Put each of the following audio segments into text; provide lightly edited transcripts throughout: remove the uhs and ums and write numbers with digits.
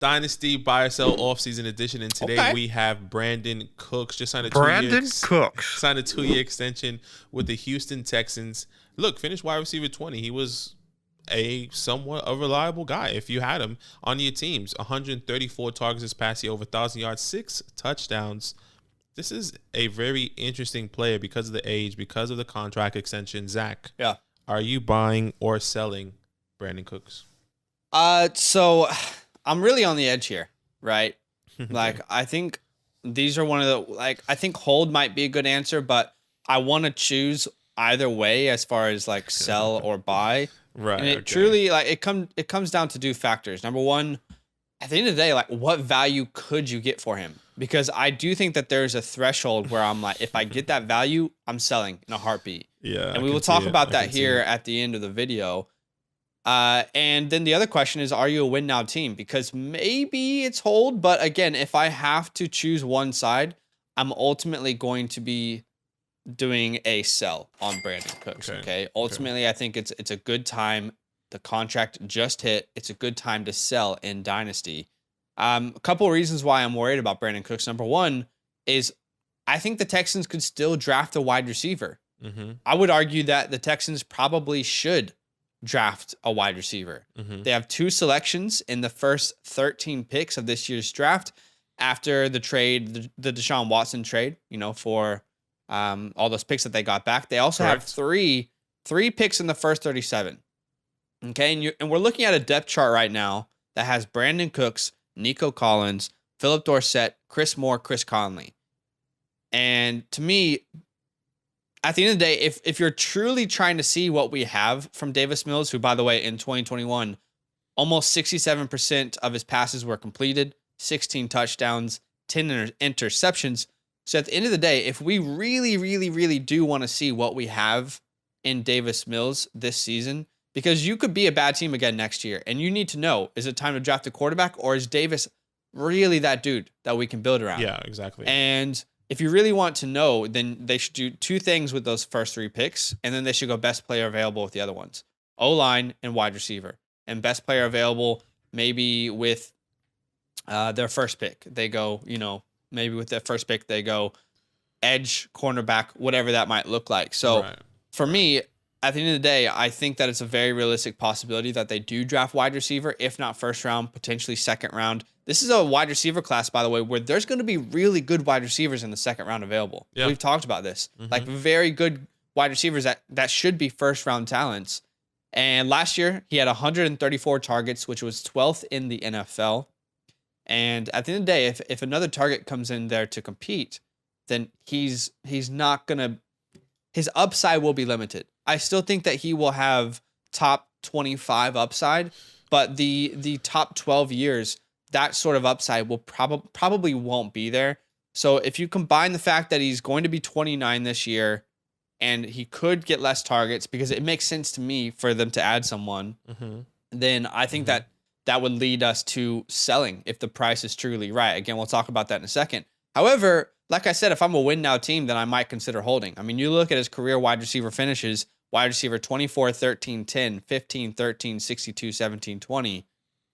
Dynasty buy or sell offseason edition, and today we have Brandin Cooks just signed a signed a 2-year extension with the Houston Texans. Look, finished wide receiver 20. He was a somewhat a reliable guy if you had him on your teams. 134 targets this past year, over 1,000 yards, 6 touchdowns. This is a very interesting player because of the age, because of the contract extension. Zach, are you buying or selling Brandin Cooks? So I'm really on the edge here, right? Like, I think these are one of the, like, I think hold might be a good answer, but I want to choose either way as far as like sell or buy. Right. And it truly, like, it comes down to two factors. Number one, at the end of the day, like, what value could you get for him? Because I do think that there's a threshold where I'm like, if I get that value, I'm selling in a heartbeat. Yeah. And we will talk about that here at the end of the video. And then the other question is, are you a win now team? Because maybe it's hold, but again, if I have to choose one side, I'm ultimately going to be doing a sell on Brandin Cooks. Okay. Ultimately, I think it's a good time. The contract just hit. It's a good time to sell in Dynasty. A couple of reasons why I'm worried about Brandin Cooks. Number one is I think the Texans could still draft a wide receiver. I would argue that the Texans probably should draft a wide receiver. They have 2 selections in the first 13 picks of this year's draft after the trade, the Deshaun Watson trade, for all those picks that they got back. They also have three picks in the first 37. Okay, and we're looking at a depth chart right now that has Brandin Cooks, Nico Collins, Philip Dorsett, Chris Moore, Chris Conley. And to me, at the end of the day, if you're truly trying to see what we have from Davis Mills, who, by the way, in 2021, almost 67% of his passes were completed, 16 touchdowns, 10 interceptions. So at the end of the day, if we really, really, really do want to see what we have in Davis Mills this season, because you could be a bad team again next year, and you need to know, is it time to draft a quarterback, or is Davis really that dude that we can build around? Yeah, exactly. And if you really want to know, then they should do 2 things with those first 3 picks, and then they should go best player available with the other ones. O-line and wide receiver. And best player available maybe with their first pick. They go, maybe with their first pick, they go edge, cornerback, whatever that might look like. So for me, at the end of the day, I think that it's a very realistic possibility that they do draft wide receiver, if not first round, potentially second round. This is a wide receiver class, by the way, where there's going to be really good wide receivers in the second round available. Yeah. We've talked about this. Like, very good wide receivers that should be first round talents. And last year, he had 134 targets, which was 12th in the NFL. And at the end of the day, if another target comes in there to compete, then he's not going to, his upside will be limited. I still think that he will have top 25 upside, but the top 12 years, that sort of upside will probably won't be there. So if you combine the fact that he's going to be 29 this year and he could get less targets, because it makes sense to me for them to add someone, then I think that would lead us to selling if the price is truly right. Again, we'll talk about that in a second. However, like I said, if I'm a win now team, then I might consider holding. I mean, you look at his career wide receiver finishes, wide receiver 24, 13, 10, 15, 13, 62, 17, 20.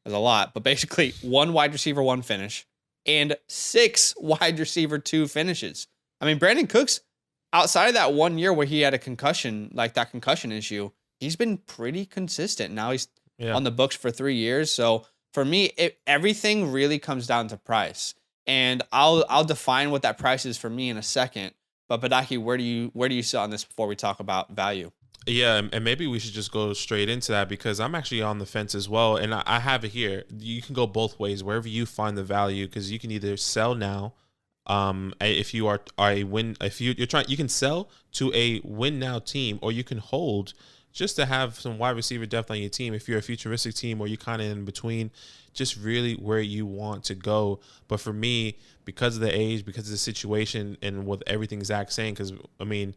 There's a lot, but basically 1 wide receiver 1 finish and 6 wide receiver 2 finishes. I mean, Brandin Cooks, outside of that 1 year where he had a concussion, like that concussion issue, he's been pretty consistent. Now he's on the books for 3 years. So for me, everything really comes down to price. And I'll define what that price is for me in a second. But Badake, where do you sit on this before we talk about value? Yeah, and maybe we should just go straight into that, because I'm actually on the fence as well, and I have it here. You can go both ways, wherever you find the value, because you can either sell now, if you are a win, if you're trying, you can sell to a win now team, or you can hold just to have some wide receiver depth on your team. If you're a futuristic team, or you're kind of in between, just really where you want to go. But for me, because of the age, because of the situation, and with everything Zach's saying, because I mean,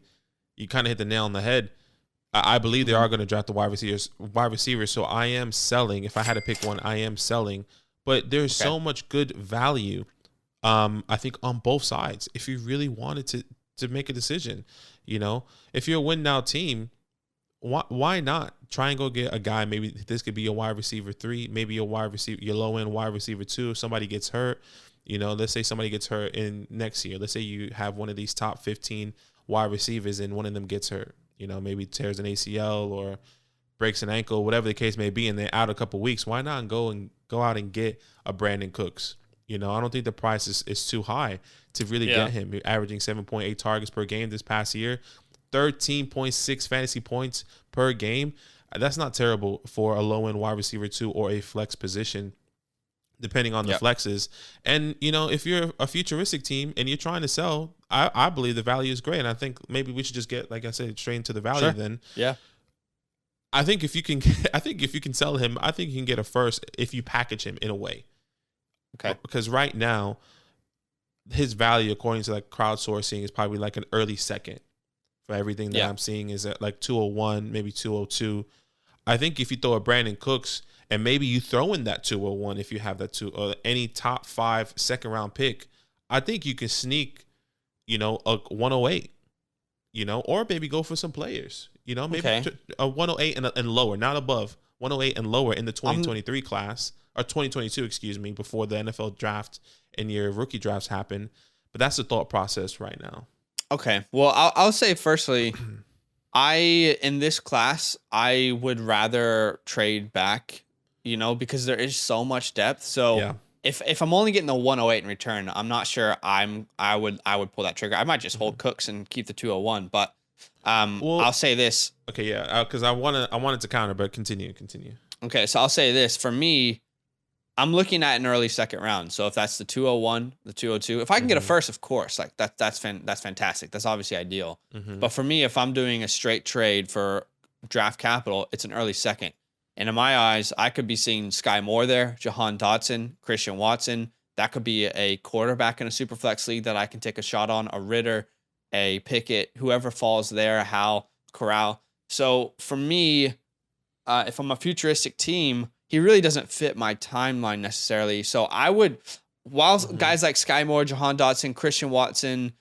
you kind of hit the nail on the head. I believe they are going to draft the wide receivers. So I am selling. If I had to pick one, I am selling. But there's so much good value, I think, on both sides. If you really wanted to make a decision, if you're a win now team, why not try and go get a guy. Maybe this could be your wide receiver 3, maybe your wide receiver, your low end wide receiver 2. If somebody gets hurt, let's say somebody gets hurt in next year. Let's say you have one of these top 15 wide receivers and one of them gets hurt. Maybe tears an ACL or breaks an ankle, whatever the case may be, and they're out a couple weeks. Why not go out and get a Brandin Cooks? I don't think the price is too high to really get him. You're averaging 7.8 targets per game this past year, 13.6 fantasy points per game. That's not terrible for a low-end wide receiver 2 or a flex position, depending on the flexes. And, if you're a futuristic team and you're trying to sell, I believe the value is great. And I think maybe we should just get, like I said, straight into the value then. Yeah. I think if you can sell him, I think you can get a first if you package him in a way. Okay. Because right now, his value, according to like crowdsourcing, is probably like an early second for everything that I'm seeing is at like 201, maybe 202. I think if you throw a Brandin Cooks and maybe you throw in that 201 if you have that or any top 5 second round pick, I think you can sneak, a 108, or maybe go for some players, maybe a 108 and lower, not above 108 and lower in the 2023 class or 2022, before the NFL draft and your rookie drafts happen. But that's the thought process right now. Okay. Well, I'll say firstly, in this class, I would rather trade back, because there is so much depth. So if I'm only getting the 108 in return, I'm not sure I would pull that trigger. I might just hold Cooks and keep the 201. But I'll say this. Okay, yeah, because I wanted to counter, but continue. Okay, so I'll say this. For me, I'm looking at an early second round. So if that's the 201, the 202, if I can get a first, of course, like that's fantastic. That's obviously ideal. But for me, if I'm doing a straight trade for draft capital, it's an early second. And in my eyes, I could be seeing Sky Moore there, Jahan Dotson, Christian Watson. That could be a quarterback in a super flex league that I can take a shot on, a Ritter, a Pickett, whoever falls there, Hal, Corral. So for me, if I'm a futuristic team, he really doesn't fit my timeline necessarily. So I would, while guys like Sky Moore, Jahan Dotson, Christian Watson,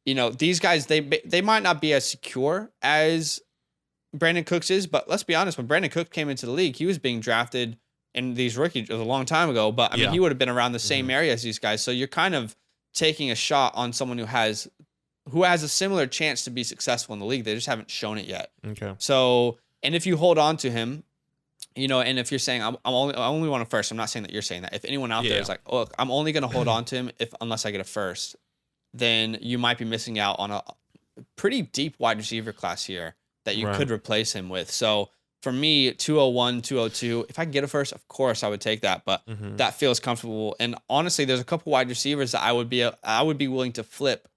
these guys, they might not be as secure as Brandin Cooks is, but let's be honest, when Brandin Cooks came into the league, he was being drafted in these rookies a long time ago, but I mean, he would have been around the same area as these guys. So you're kind of taking a shot on someone who has a similar chance to be successful in the league. They just haven't shown it yet. Okay. So, and if you hold on to him, and if you're saying I only want a first, I'm not saying that you're saying that. If anyone out there is like, look, I'm only going to hold on to him unless I get a first, then you might be missing out on a pretty deep wide receiver class here that you could replace him with. So for me, 201, 202, if I can get a first, of course I would take that, but that feels comfortable. And honestly, there's a couple wide receivers that I would be willing to flip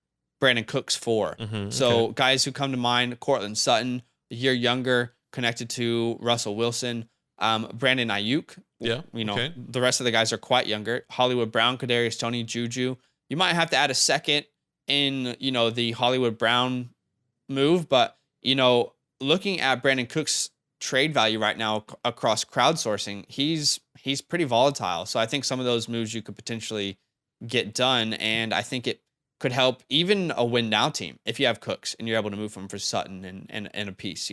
Brandin Cooks for. So guys who come to mind, Cortland Sutton, a year younger, connected to Russell Wilson, Brandon Ayuk. The rest of the guys are quite younger. Hollywood Brown, Kadarius Toney, Juju. You might have to add a second in, the Hollywood Brown move, but, looking at Brandin Cooks' trade value right now across crowdsourcing, he's pretty volatile. So I think some of those moves you could potentially get done, and I think it could help even a win now team if you have Cooks and you're able to move him for Sutton and a piece.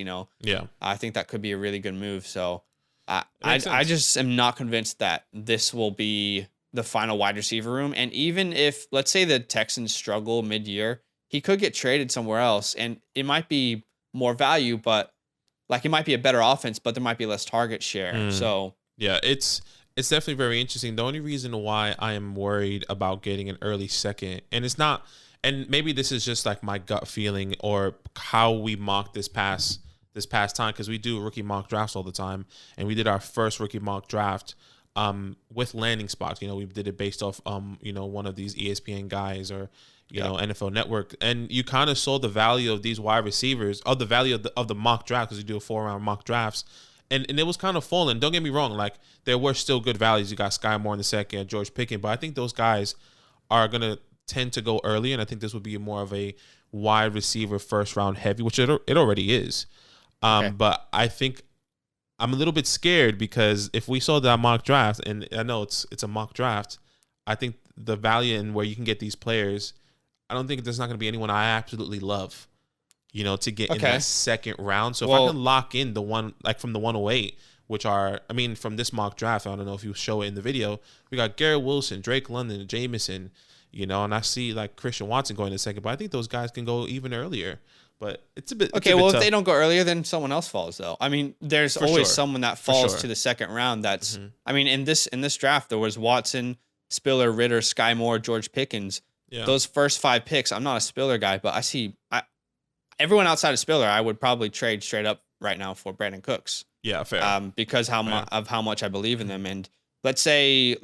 I think that could be a really good move. So I just am not convinced that this will be the final wide receiver room. And even if, let's say, the Texans struggle mid-year, he could get traded somewhere else, and it might be more value, but like it might be a better offense, but there might be less target share. So yeah, it's definitely very interesting. The only reason why I am worried about getting an early second, and it's not, and maybe this is just like my gut feeling or how we mocked this past time, because we do rookie mock drafts all the time, and we did our first rookie mock draft with landing spots. We did it based off one of these ESPN guys or NFL Network, and you kind of saw the value of these wide receivers, of the value of the mock draft, because we do a 4-round mock drafts, and it was kind of falling. Don't get me wrong, like there were still good values. You got Sky Moore in the second, George Pickens, but I think those guys are gonna tend to go early, and I think this would be more of a wide receiver first round heavy, which it already is. But I think I'm a little bit scared, because if we saw that mock draft, and I know it's a mock draft, I think the value in where you can get these players, I don't think there's not going to be anyone I absolutely love. to get in that second round. So if I can lock in the one like from the 108, which are, I mean, from this mock draft, I don't know if you show it in the video, we got Garrett Wilson, Drake London, Jameson, and I see like Christian Watson going in second, but I think those guys can go even earlier. But it's a bit okay. Well, if they don't go earlier, then someone else falls, though. I mean, there's always someone that falls to the second round. That's, I mean, in this draft, there was Watson, Spiller, Ritter, Sky Moore, George Pickens. Yeah. Those first 5 picks, I'm not a Spiller guy, but I see everyone outside of Spiller, I would probably trade straight up right now for Brandin Cooks. Yeah, fair. Because how much I believe in them. And let's say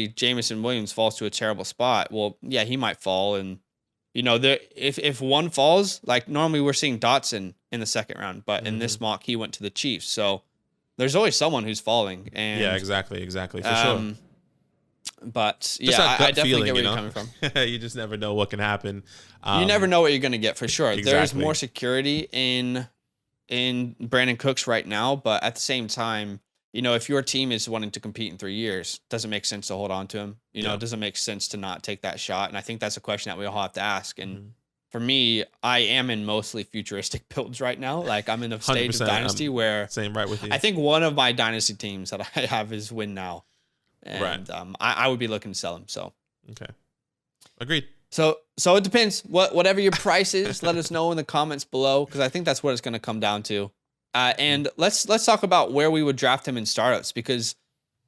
Jameson Williams falls to a terrible spot. Well, yeah, he might fall, and if one falls, like normally we're seeing Dotson in the second round, but in this mock he went to the Chiefs. So there's always someone who's falling. And yeah, exactly, for sure. But yeah, I definitely get where you're coming from. You just never know what can happen. You never know what you're going to get for sure. Exactly. There's more security in Brandin Cooks right now, but at the same time, if your team is wanting to compete in 3 years, it doesn't make sense to hold on to him. It doesn't make sense to not take that shot. And I think that's a question that we all have to ask. And for me, I am in mostly futuristic builds right now. Like I'm in a stage of Dynasty where same right with you. I think one of my Dynasty teams that I have is win now. And I would be looking to sell him. So okay, agreed. So it depends. Whatever your price is, let us know in the comments below, because I think that's what it's going to come down to. And let's talk about where we would draft him in startups, because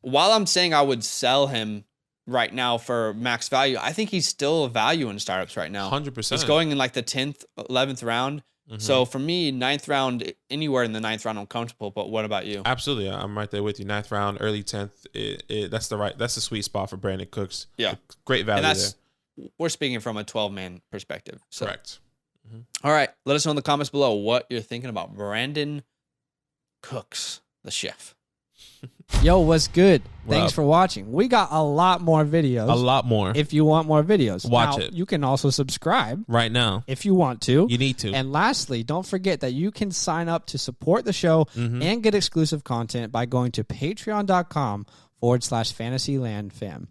while I'm saying I would sell him right now for max value, I think he's still a value in startups right now. 100%. He's going in like the 10th, 11th round. So for me, 9th round, anywhere in the 9th round, I'm comfortable. But what about you? Absolutely, I'm right there with you. 9th round, early 10th. That's the sweet spot for Brandin Cooks. Yeah, great value there. We're speaking from a 12-man perspective. So. Correct. All right, let us know in the comments below what you're thinking about Brandin Cooks, the chef. Yo, what's good? Thanks for watching. We got a lot more videos. A lot more. If you want more videos, watch it. You can also subscribe right now if you want to. You need to. And lastly, don't forget that you can sign up to support the show and get exclusive content by going to patreon.com/FantasyLandFam.